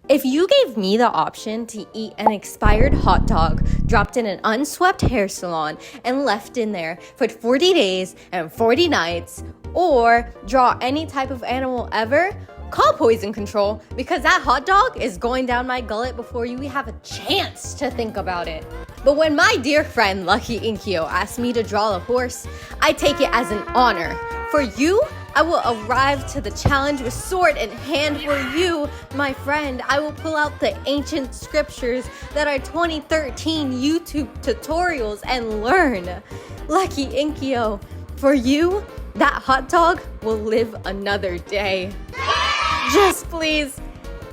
If you gave me the option to eat an expired hot dog dropped in an unswept hair salon and left in there for 40 days and 40 nights, or draw any type of animal ever, call poison control, because that hot dog is going down my gullet before you have a chance to think about it. But when my dear friend Lucky Inkiios asked me to draw a horse, I take it as an honor. For you, I will arrive to the challenge with sword in hand. For you, my friend, I will pull out the ancient scriptures that are 2013 YouTube tutorials and learn. Lucky Inkiios, for you, that hot dog will live another day. Just please,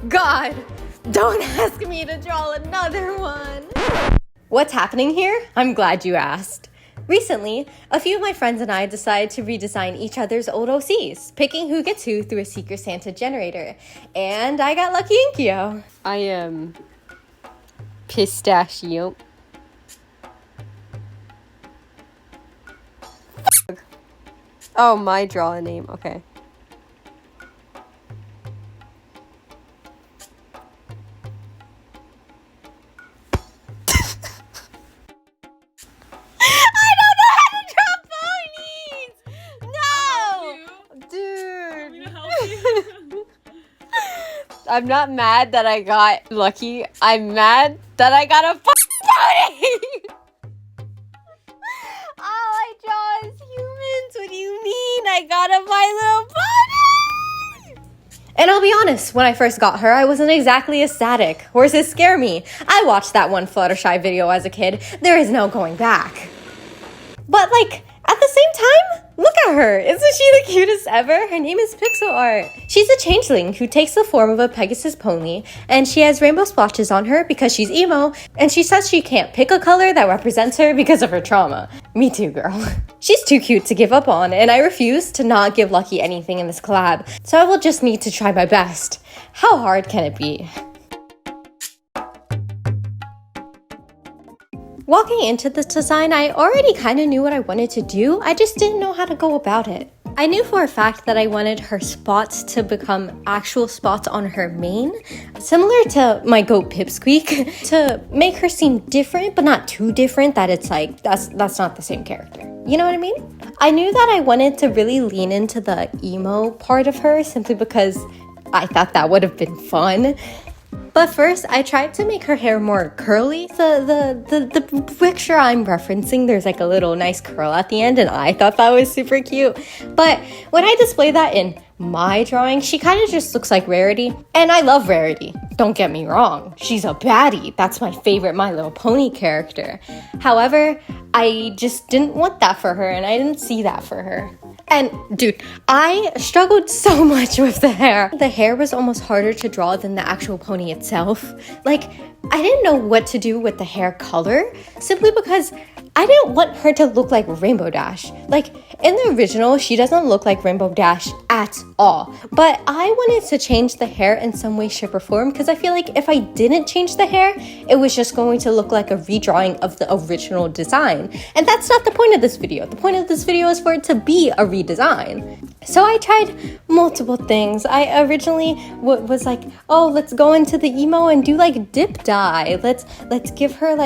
God, don't ask me to draw another one. What's happening here? I'm glad you asked. Recently, a few of my friends and I decided to redesign each other's old OCs, picking who gets who through a Secret Santa generator. And I got Lucky Inkiios. I am pistachio. Oh, my draw a name. Okay. I'm not mad that I got lucky. I'm mad that I got a pony! All I draw is humans. What do you mean? I got a My Little Pony! And I'll be honest, when I first got her, I wasn't exactly ecstatic. Horses scare me. I watched that one Fluttershy video as a kid. There is no going back. But at the same time, look at her. Isn't she the cutest ever? Her name is Pixel Art. She's a changeling who takes the form of a Pegasus pony, and she has rainbow splotches on her because she's emo, and she says she can't pick a color that represents her because of her trauma. Me too, girl. She's too cute to give up on, and I refuse to not give Lucky anything in this collab, so I will just need to try my best. How hard can it be? Walking into this design, I already kind of knew what I wanted to do, I just didn't know how to go about it. I knew for a fact that I wanted her spots to become actual spots on her mane, similar to my goat Pipsqueak, to make her seem different, but not too different that it's that's not the same character. You know what I mean? I knew that I wanted to really lean into the emo part of her simply because I thought that would have been fun. But first, I tried to make her hair more curly. The picture I'm referencing, there's a little nice curl at the end, and I thought that was super cute. But when I display that in my drawing, she kind of just looks like Rarity. And I love Rarity. Don't get me wrong. She's a baddie. That's my favorite My Little Pony character. However, I just didn't want that for her, and I didn't see that for her. And dude, I struggled so much with the hair. The hair was almost harder to draw than the actual pony itself. I didn't know what to do with the hair color, simply because I didn't want her to look like Rainbow Dash. In the original, she doesn't look like Rainbow Dash at all. But I wanted to change the hair in some way, shape, or form, because I feel like if I didn't change the hair, it was just going to look like a redrawing of the original design. And that's not the point of this video. The point of this video is for it to be a redesign. So I tried multiple things. I originally was like, oh, let's go into the emo and do dip dye. Let's give her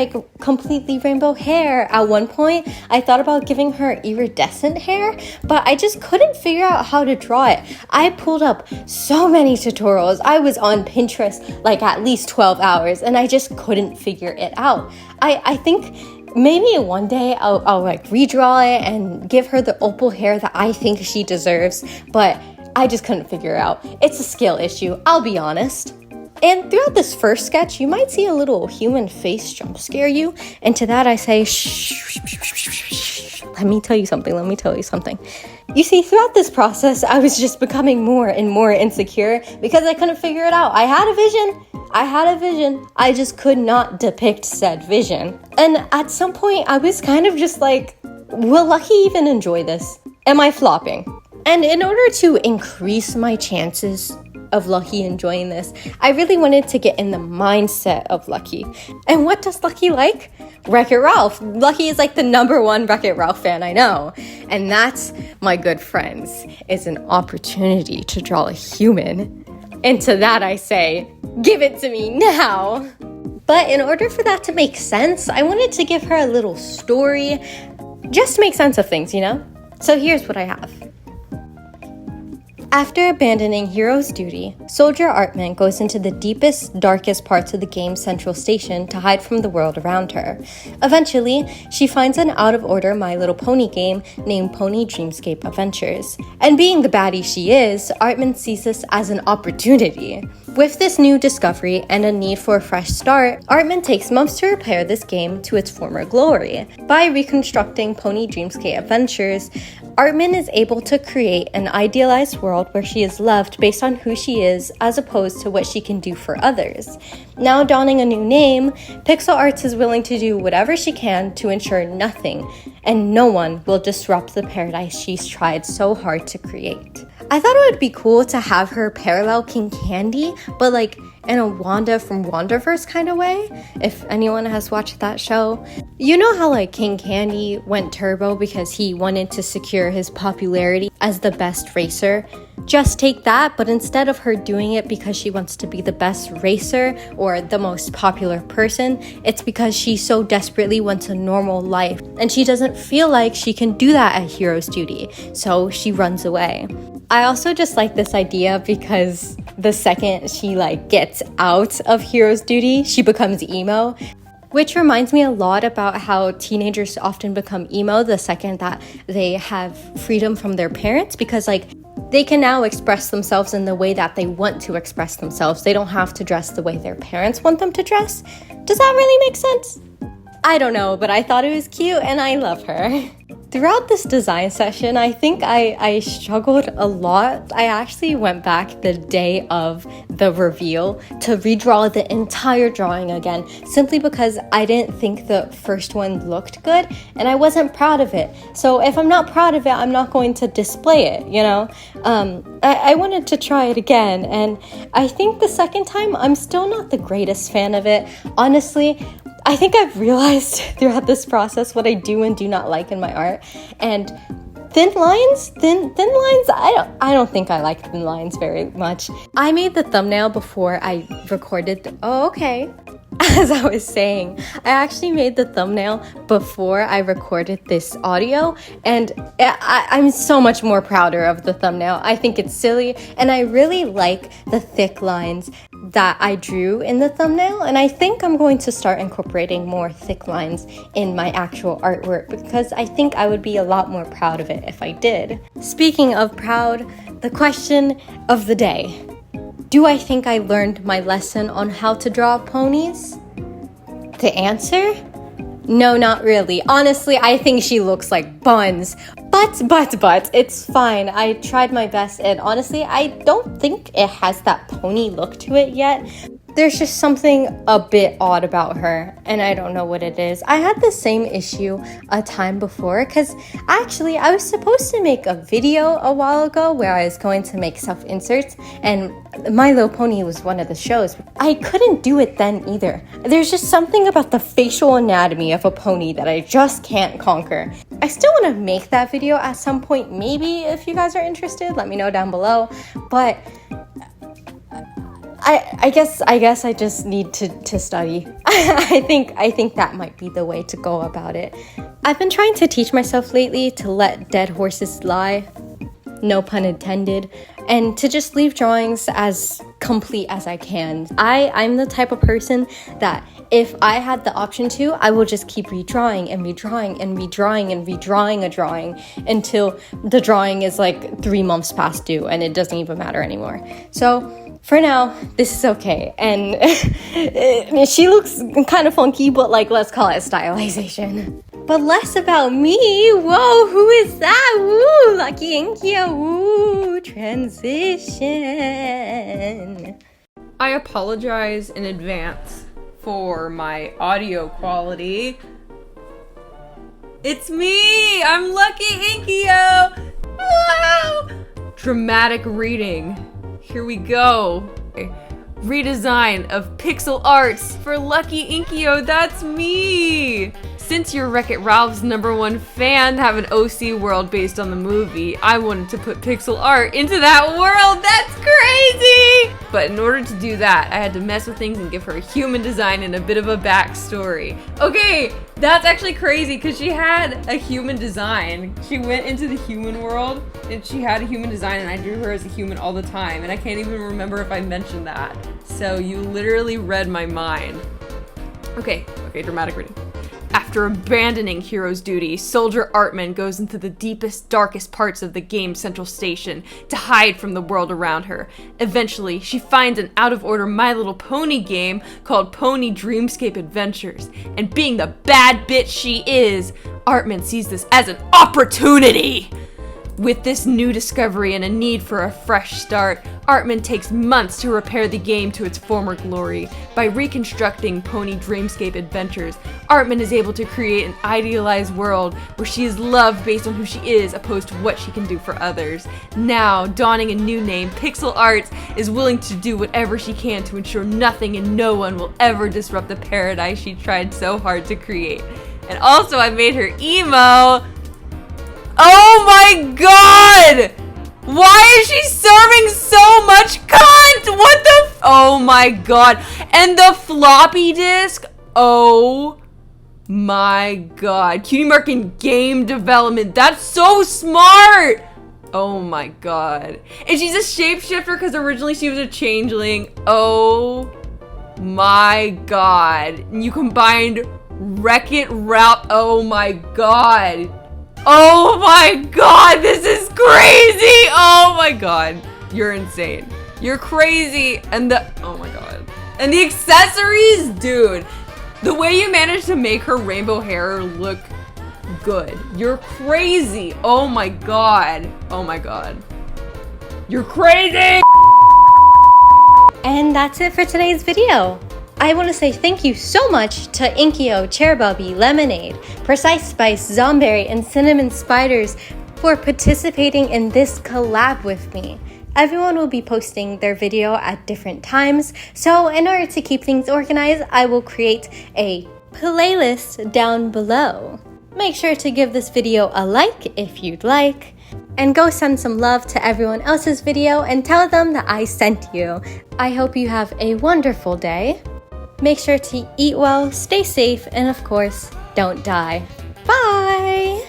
completely rainbow hair. At one point, I thought about giving her iridescent hair, but I just couldn't figure out how to draw it. I pulled up so many tutorials. I was on Pinterest at least 12 hours, and I just couldn't figure it out. I think maybe one day I'll redraw it and give her the opal hair that I think she deserves, but I just couldn't figure it out. It's a skill issue, I'll be honest. And throughout this first sketch, you might see a little human face jump scare you, and to that I say, shh, let me tell you something. You see, throughout this process, I was just becoming more and more insecure because I couldn't figure it out. I had a vision. I just could not depict said vision. And at some point, I was kind of just will Lucky even enjoy this? Am I flopping? And in order to increase my chances of Lucky enjoying this, I really wanted to get in the mindset of Lucky. And what does Lucky like? Wreck-It Ralph. Lucky is the #1 Wreck-It Ralph fan I know. And that's, my good friends, is an opportunity to draw a human. And to that I say, give it to me now. But in order for that to make sense, I wanted to give her a little story, just to make sense of things, you know? So here's what I have. After abandoning hero's duty, Soldier Artman goes into the deepest, darkest parts of the game's central station to hide from the world around her. Eventually, she finds an out-of-order My Little Pony game named Pony Dreamscape Adventures. And being the baddie she is, Artman sees this as an opportunity. With this new discovery and a need for a fresh start, Artman takes months to repair this game to its former glory. By reconstructing Pony Dreamscape Adventures, Artman is able to create an idealized world where she is loved based on who she is as opposed to what she can do for others. Now donning a new name, Pixel Arts is willing to do whatever she can to ensure nothing and no one will disrupt the paradise she's tried so hard to create. I thought it would be cool to have her parallel King Candy, but like in a Wanda from Wandaverse kind of way, if anyone has watched that show. You know how like King Candy went turbo because he wanted to secure his popularity as the best racer? Just take that, but instead of her doing it because she wants to be the best racer or the most popular person, it's because she so desperately wants a normal life and she doesn't feel like she can do that at hero's duty, so she runs away. I also just like this idea because the second she like gets out of hero's duty, she becomes emo. Which reminds me a lot about how teenagers often become emo the second that they have freedom from their parents, because like they can now express themselves in the way that they want to express themselves. They don't have to dress the way their parents want them to dress. Does that really make sense? I don't know, but I thought it was cute and I love her. Throughout this design session, I think I struggled a lot. I actually went back the day of the reveal to redraw the entire drawing again, simply because I didn't think the first one looked good and I wasn't proud of it. So if I'm not proud of it, I'm not going to display it, you know? I wanted to try it again, and I think the second time, I'm still not the greatest fan of it. Honestly, I think I've realized throughout this process what I do and do not like in my art. And thin lines, I don't think I like thin lines very much. I made the thumbnail before I recorded. As I was saying, I actually made the thumbnail before I recorded this audio, and I'm so much more prouder of the thumbnail. I think it's silly, and I really like the thick lines that I drew in the thumbnail, and I think I'm going to start incorporating more thick lines in my actual artwork because I think I would be a lot more proud of it if I did. Speaking of proud, the question of the day. Do I think I learned my lesson on how to draw ponies? The answer? No, not really. Honestly, I think she looks like buns. But, it's fine. I tried my best, and honestly, I don't think it has that pony look to it yet. There's just something a bit odd about her, and I don't know what it is. I had the same issue a time before, because actually I was supposed to make a video a while ago where I was going to make self-inserts, and My Little Pony was one of the shows. I couldn't do it then either. There's just something about the facial anatomy of a pony that I just can't conquer. I still want to make that video at some point, maybe. If you guys are interested, let me know down below. But I guess I just need to study. I think that might be the way to go about it. I've been trying to teach myself lately to let dead horses lie, no pun intended, and to just leave drawings as complete as I can. I'm the type of person that if I had the option to, I will just keep redrawing and redrawing and redrawing and redrawing a drawing until the drawing is like 3 months past due and it doesn't even matter anymore. So for now, this is okay. And she looks kind of funky, but like, let's call it stylization. But less about me. Whoa, who is that? Woo, Lucky Inkiios. Woo, transition. I apologize in advance for my audio quality. It's me! I'm Lucky Inkiios! Wow! Dramatic reading. Here we go. Redesign of pixel arts for Lucky Inkiios. That's me! Since you're Wreck-It Ralph's #1 fan to have an OC world based on the movie, I wanted to put pixel art into that world. That's crazy! But in order to do that, I had to mess with things and give her a human design and a bit of a backstory. Okay, that's actually crazy because she had a human design. She went into the human world and she had a human design, and I drew her as a human all the time, and I can't even remember if I mentioned that. So you literally read my mind. Okay, dramatic reading. After abandoning hero's duty, Soldier Artman goes into the deepest, darkest parts of the game's central station to hide from the world around her. Eventually, she finds an out-of-order My Little Pony game called Pony Dreamscape Adventures, and being the bad bitch she is, Artman sees this as an opportunity! With this new discovery and a need for a fresh start, Artman takes months to repair the game to its former glory. By reconstructing Pony Dreamscape Adventures, Artman is able to create an idealized world where she is loved based on who she is opposed to what she can do for others. Now, donning a new name, Pixel Arts is willing to do whatever she can to ensure nothing and no one will ever disrupt the paradise she tried so hard to create. And also, I made her emo. Oh my god! Why is she serving so much cunt? What the oh my god. And the floppy disk? Oh my god. Cutie Mark in game development. That's so smart! Oh my god. And she's a shapeshifter because originally she was a changeling. Oh my god. And you combined Wreck-It Ralph. Oh my god. Oh my god, this is crazy! Oh my god, you're insane. You're crazy, and oh my god. And the accessories, dude. The way you managed to make her rainbow hair look good. You're crazy. Oh my god. Oh my god. You're crazy! And that's it for today's video. I want to say thank you so much to Inkiios, Chairbubby, Lemonade, Precise Spice, Zomberry, and Cinnamon Spiders for participating in this collab with me. Everyone will be posting their video at different times, so in order to keep things organized, I will create a playlist down below. Make sure to give this video a like if you'd like, and go send some love to everyone else's video and tell them that I sent you. I hope you have a wonderful day. Make sure to eat well, stay safe, and of course, don't die. Bye!